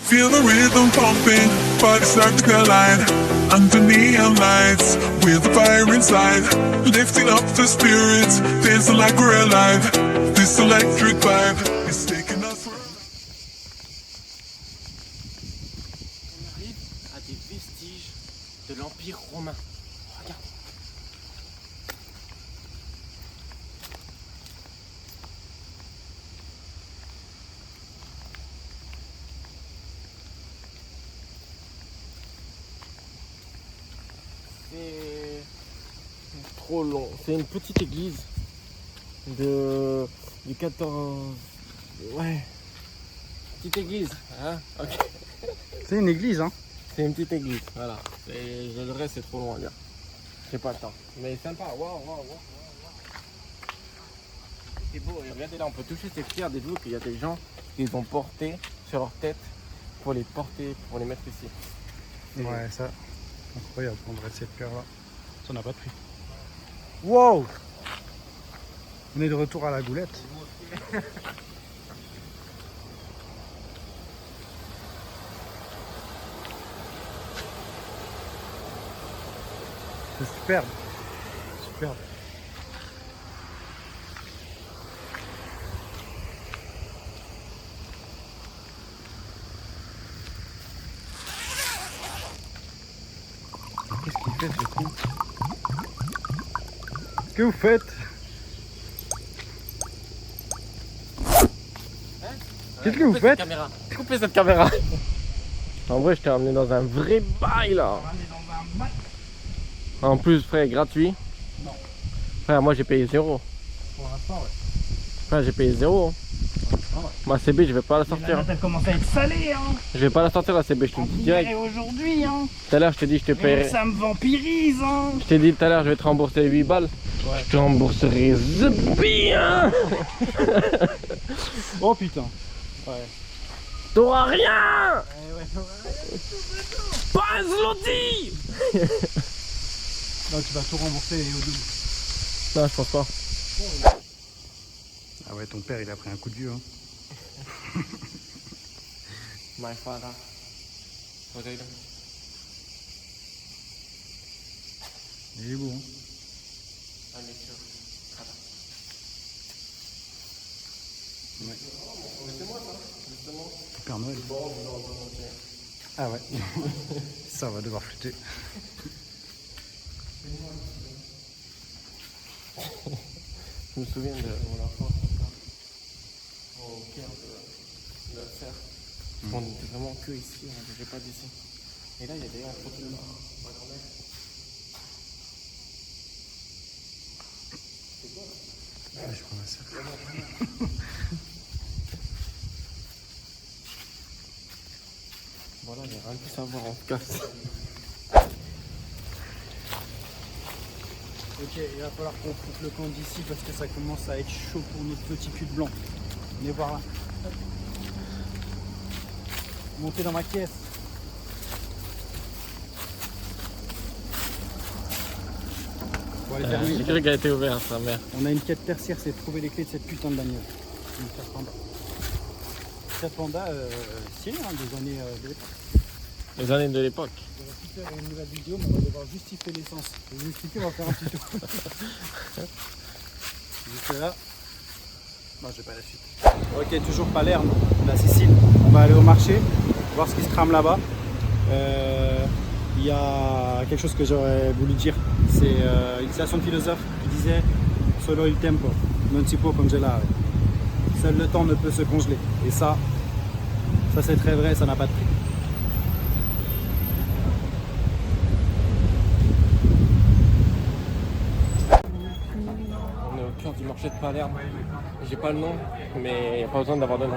Feel the rhythm pumping, bodies start to collide. Under neon lights, with the fire inside. Lifting up the spirits, dancing like we're alive. This electric vibe is taking us where... On arrive à des vestiges de l'Empire romain. Regarde. C'est trop long. C'est une petite église du 14. Ouais. Petite église. Hein, ok. C'est une église, hein. C'est une petite église, voilà. Et le reste, c'est trop long à dire. J'ai pas le temps. Mais sympa, waouh. C'est beau, et regardez là, on peut toucher ces pierres. Dites-vous qu'il y a des gens qui les ont portées sur leur tête pour les porter, pour les mettre ici. Ouais, ça. Incroyable, on dirait cette pierre là. Ça n'a pas de prix. Wow! On est de retour à la Goulette. C'est superbe. Superbe. Qu'est-ce qu'il fait ce con? Qu'est-ce que vous faites? Qu'est-ce que vous faites? Coupez cette caméra. En vrai, je t'ai emmené dans un vrai bail là. En plus, frère, gratuit. Non. Frère, moi j'ai payé 0. Pour l'instant, ouais. Frère, j'ai payé 0. Ah ouais. Ma CB, je vais pas la sortir. Elle commence à être salée, hein. Je vais pas la sortir la CB, je te le dis direct. Aujourd'hui, hein. Tout à l'heure, je t'ai dit, je te paierai. Ça me vampirise, hein. Je t'ai dit tout à l'heure, je vais te rembourser les 8 balles. Ouais. Je te rembourserai the bien. Oh putain. Ouais. T'auras rien. Ouais. Pas un zloty. Non, tu vas tout rembourser au double. Non, je pense pas. Ah ouais, ton père, il a pris un coup de vieux, hein. My father. What are you doing? Il est beau, hein. Ouais. Père Noël. Ah ouais. Ça va devoir flûter. Je me souviens de mon enfance au cœur de la serre. On était vraiment que ici, on ne bougeait pas d'ici. Et là, il y a d'ailleurs un photo de ma grand-mère. C'est quoi là? Ouais, je prends ma serre. Voilà, j'ai rien pu savoir en tout cas. Ok, il va falloir qu'on coupe le camp d'ici parce que ça commence à être chaud pour notre petit cul de blanc. Venez voir là. Montez dans ma caisse. Bon, allez, terminé. J'ai cru qu'elle était ouverte, sa mère. On a une quête tertiaire, c'est de trouver les clés de cette putain de bagnole. Une Fiat Panda. Fiat Panda, stylé, hein, des années de l'époque. Les années de l'époque. On va plus faire une nouvelle vidéo, mais on va devoir justifier l'essence. Pour vous expliquer, on va faire un petit tour. Juste là. Non, j'ai pas la suite. Ok, toujours Palerme, la Sicile. On va aller au marché, voir ce qui se trame là-bas. Il y a quelque chose que j'aurais voulu dire. C'est une citation de philosophe qui disait Solo il tempo, non si può congelare. Seul le temps ne peut se congeler. Et ça c'est très vrai, ça n'a pas de prix. On est au cœur du marché de Palerme. J'ai pas le nom, mais il n'y a pas besoin d'avoir de nom.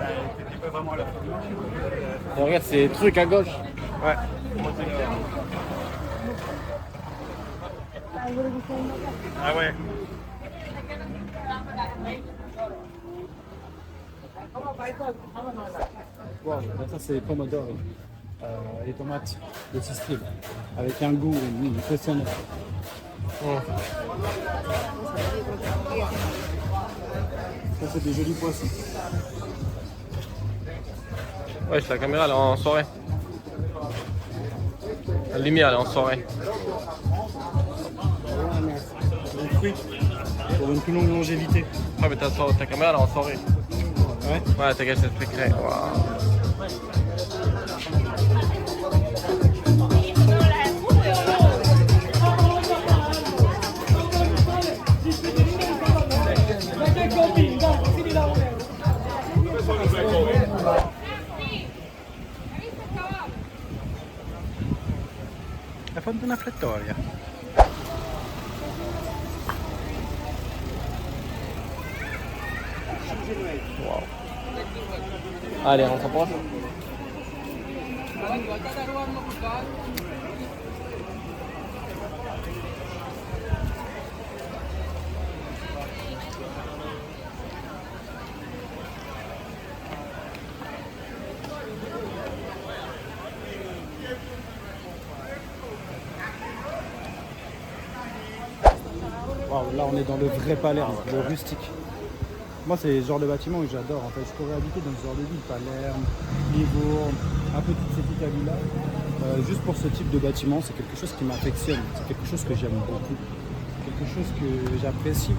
Et regarde, c'est des trucs à gauche. Ouais. Ah ouais. Wow, ça c'est les pomodoro, les tomates de Sicile, avec un goût impressionnant. Ça c'est des jolis poissons. Ouais, la caméra elle est en soirée. La lumière elle est en soirée. Le fruit pour une plus longue longévité. Ouais, mais ta caméra elle est en soirée. Ouais. Ouais, t'as qu'à s'expliquer. Waouh. La fonte una flettoria. Wow. Allez, on s'approche. Waouh, là on est dans le vrai Palerme, le rustique. Moi c'est le genre de bâtiment que j'adore en fait. Je pourrais habiter dans ce genre de ville, Palerme, Livourne, un peu toutes ces Italie-là. Juste pour ce type de bâtiment, c'est quelque chose qui m'affectionne, c'est quelque chose que j'aime beaucoup, quelque chose que j'apprécie.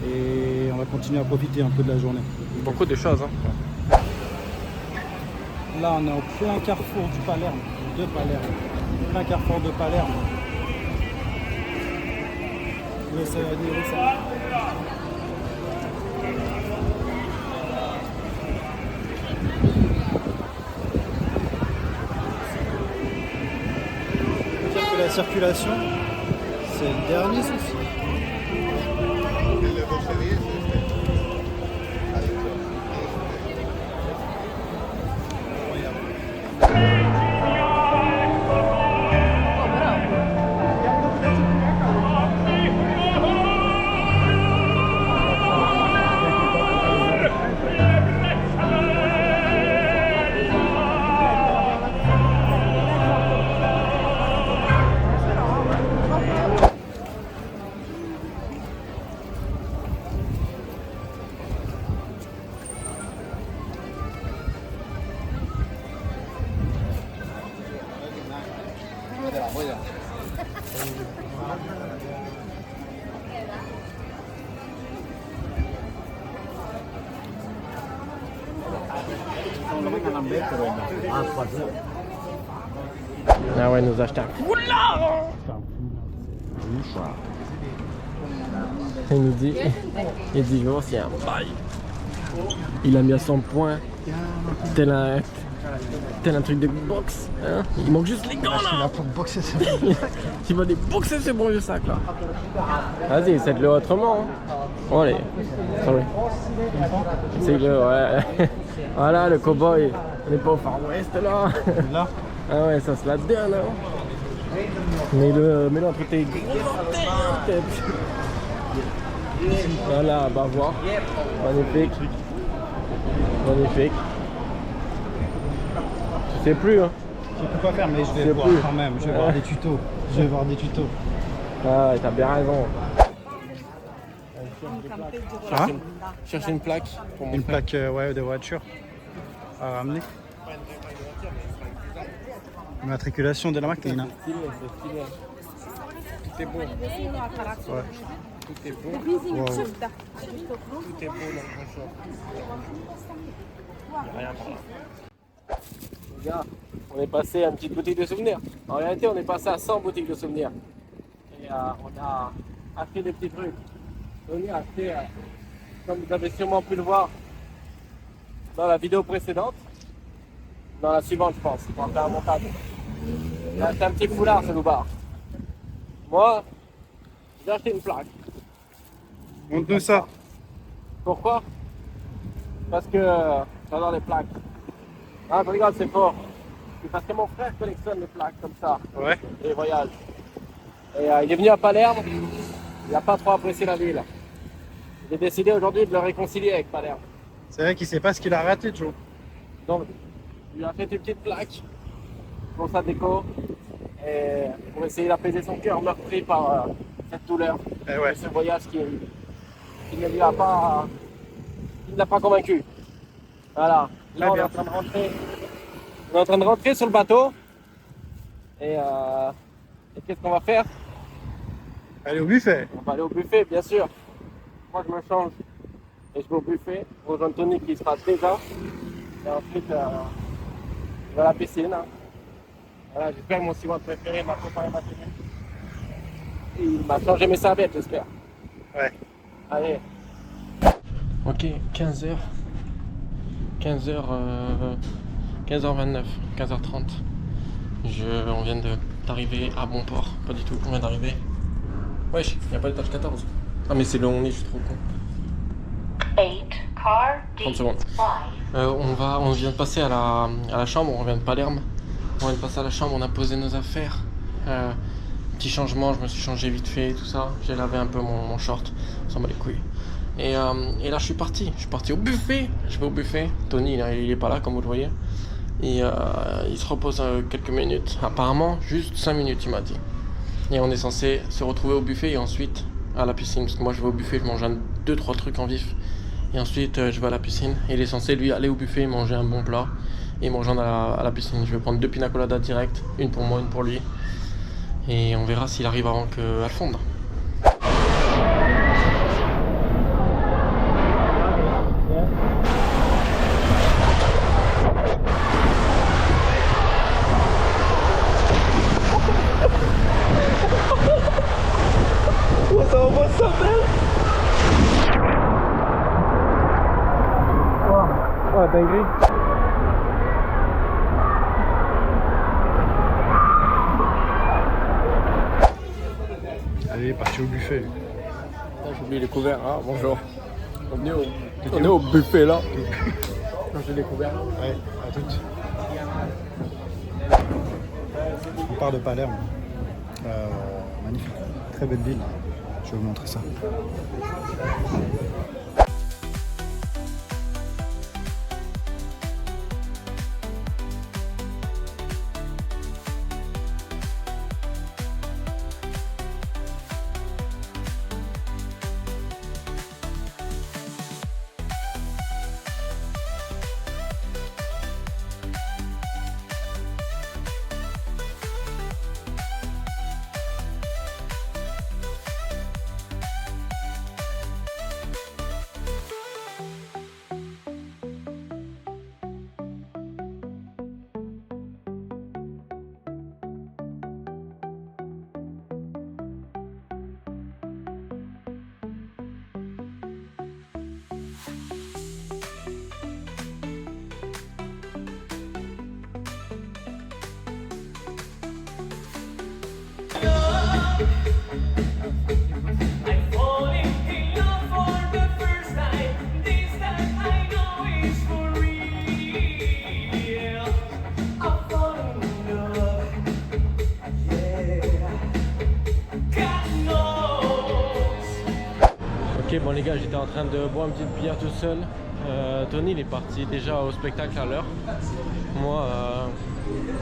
Et on va continuer à profiter un peu de la journée. Beaucoup de choses. Hein. Là on est au plein carrefour du Palerme, de Palerme. Plein carrefour de Palerme. Laissez admirer ça. Dire que la circulation, c'est le dernier souci. Ah ouais, il nous a acheté un foulard. Il nous dit, il dit bon, c'est un bail. Il a mis à son point, tel un truc de boxe. Hein, il manque juste les gants là. Pour boxer, c'est bon. Tu vas des boxer ce bon vieux sac là. Vas-y, essaie-le autrement. Hein. Bon, allez, sorry. Essaye-le, ouais. Voilà le cowboy. On n'est pas au Far West là. Là. Ah ouais, ça se la donne. Hein. Mets-le entre tes gros orteils. Voilà, bah voir. Magnifique. Magnifique. Je sais plus. Hein. Je peux pas faire, mais je vais voir quand même. Je vais voir des tutos. Je vais voir des tutos. Ah ouais, t'as bien raison. Ah, Chercher une plaque pour mon une frère. plaque ouais, de voiture à ramener. Immatriculation della macchina. C'est stylé. Tout est beau. Ouais. Tout est beau. Wow. Tout est beau dans le grand shop. Il n'y a rien par là. Les gars, on est passé à une petite boutique de souvenirs. En réalité, on est passé à 100 boutiques de souvenirs. Et on a acheté des petits trucs. On a acheté, comme vous avez sûrement pu le voir dans la vidéo précédente, dans la suivante, je pense, pour faire un montage. C'est un petit foulard, ce loupard. Moi, j'ai acheté une plaque. Montre-nous ça. Pourquoi? Parce que j'adore les plaques. Ah, je rigole, c'est fort. C'est parce que mon frère collectionne les plaques comme ça. Ouais. Et il voyage. Et il est venu à Palerme. Il n'a pas trop apprécié la ville. J'ai décidé aujourd'hui de le réconcilier avec Palerme. C'est vrai qu'il sait pas ce qu'il a raté, Joe. Donc, il lui a fait une petite plaque pour sa déco. Et pour essayer d'apaiser son cœur meurtri par cette douleur. Eh ouais. Et ce voyage qui ne lui a pas, qui ne l'a pas convaincu. Voilà. Là, on est en train de rentrer On est en train de rentrer sur le bateau. Et qu'est-ce qu'on va faire? Allez au buffet. On va aller au buffet, bien sûr. Moi, je me change et je vais au buffet. Je rejoins Tony qui sera déjà. Et ensuite, je vais à la piscine. Voilà, j'espère mon ciment préféré m'a préparé ma tenue. Il m'a changé mes serviettes, j'espère. Ouais. Allez. Ok, 15h. 15h29, 15h30. On vient d'arriver à bon port. Pas du tout, on vient d'arriver. Wesh, il n'y a pas d'étage 14. Ah mais c'est le on est, je suis trop con. 30 secondes. On vient de passer à la chambre, on vient de Palerme. On vient de passer à la chambre, on a posé nos affaires. Petit changement, je me suis changé vite fait, tout ça. J'ai lavé un peu mon short, on s'en bat les couilles. Et là je suis parti au buffet. Je vais au buffet. Tony il est pas là comme vous le voyez. Et il se repose quelques minutes. Apparemment juste 5 minutes il m'a dit. Et on est censé se retrouver au buffet et ensuite à la piscine. Parce que moi je vais au buffet, je mange 2-3 trucs en vif. Et ensuite je vais à la piscine. Et il est censé lui aller au buffet, manger un bon plat. Et me rejoindre à la piscine. Je vais prendre 2 pina coladas direct. Une pour moi, une pour lui. Et on verra s'il arrive avant qu'elle fonde. Ouais, dinguerie. Allez, parti au buffet. J'ai oublié les couverts, hein, bonjour. On est au buffet là. J'ai les couverts. Ouais, à toutes. On part de Palerme. Magnifique. Très belle ville. Je vais vous montrer ça. Ok, bon les gars, j'étais en train de boire une petite bière tout seul. Tony il est parti déjà au spectacle à l'heure. Moi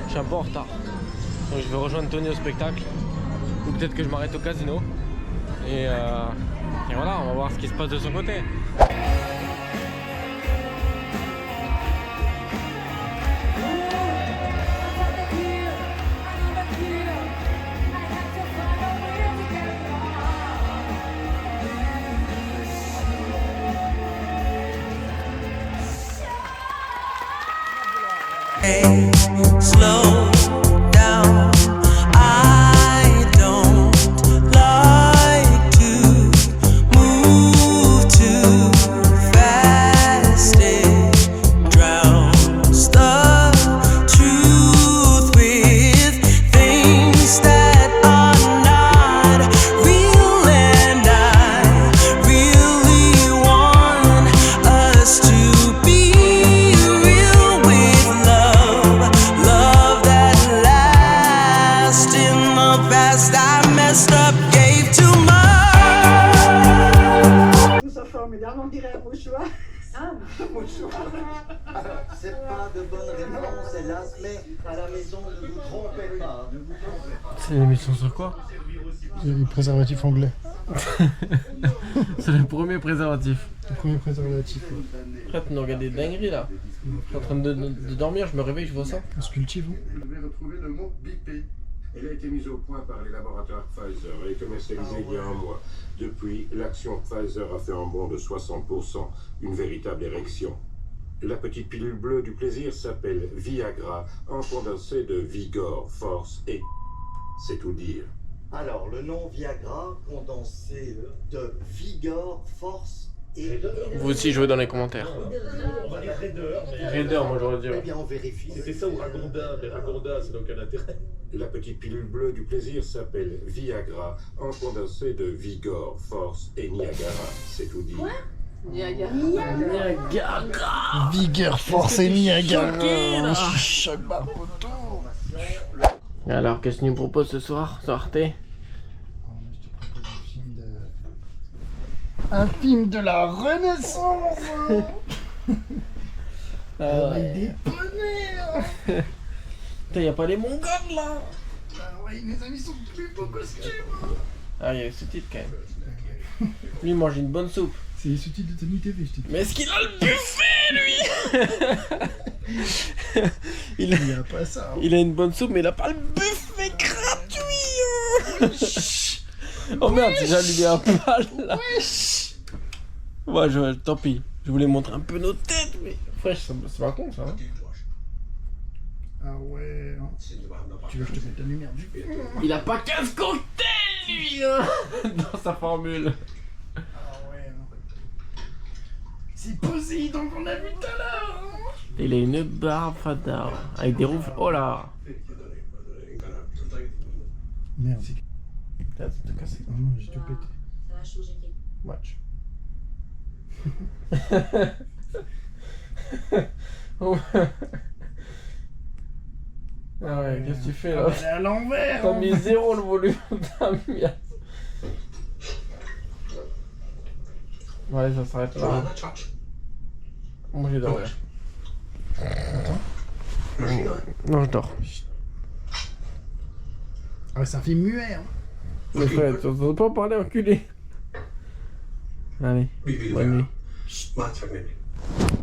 je suis un peu en retard. Donc je vais rejoindre Tony au spectacle. Ou peut-être que je m'arrête au casino. Et voilà, on va voir ce qui se passe de son côté. Slow down. I don't like to move too fast. À la maison, ne vous trompez pas, ne vous trompez pas. C'est une émission sur quoi? Les préservatifs anglais. C'est le premier préservatif. Le premier préservatif. Arrête de nous regarder des dingueries là. Je suis en train de dormir, je me réveille, je vois ça. On se cultive. Vous devez retrouver le mot bipé. Elle a été mise au point par les laboratoires Pfizer et commercialisée il y a un mois. Depuis, l'action Pfizer a fait un bond de 60%, une véritable érection. La petite pilule bleue du plaisir s'appelle Viagra, en condensé de Vigor, Force et... C'est tout dire. Alors, le nom Viagra, condensé de Vigor, Force et... Vous aussi jouez dans les commentaires. On va dire Raider, mais... Raider, moi j'aurais dit. Eh bien, on vérifie. C'était ça ou Ragonda, mais Ragonda, c'est donc un intérêt. La petite pilule bleue du plaisir s'appelle Viagra, en condensé de Vigor, Force et Niagara. C'est tout dire. Niagara. Vigueur, force et Niagara. là Je suis choc par poteau. Alors, qu'est-ce que tu nous proposes ce soir, sur Arte? Je te propose un film de la Renaissance. Avec des poneys. Putain, y'a pas les mongols là. Ah ouais, les amis sont plus beaux costumes. Ah, il y a ce titre quand même. Lui, il mange une bonne soupe. C'est les sous-titres de Tony TV, je t'ai dit. Mais est-ce qu'il a le buffet, lui? Il y a pas ça. Il a une bonne soupe, mais il a pas le buffet gratuit. Oh merde, j'ai allumé un pal là. Ouais, tant pis. Je voulais montrer un peu nos têtes, mais... Fresh, c'est pas con ça, hein. Ah ouais. Tu veux que je te mette la lumière du coup? Il a pas 15 cocktails, lui, hein, dans sa formule. Ah ouais. C'est Poséidon qu'on a vu tout à l'heure. Il a une barbe fada, avec des rouges. Oh là. Merde. T'as tout cassé. Oh non, j'ai tout pété. Ça va changer quelque Watch. Ah ouais, qu'est-ce que tu fais là? Elle est à l'envers. T'as mis 0 le volume, t'as mis à... Ouais, ça s'arrête là. Moi j'ai dormi. Attends. Non, je dors. Ah ouais, c'est un film muet. Hein. Mais frère, tu n'entends pas parler, enculé. Allez, bonne nuit.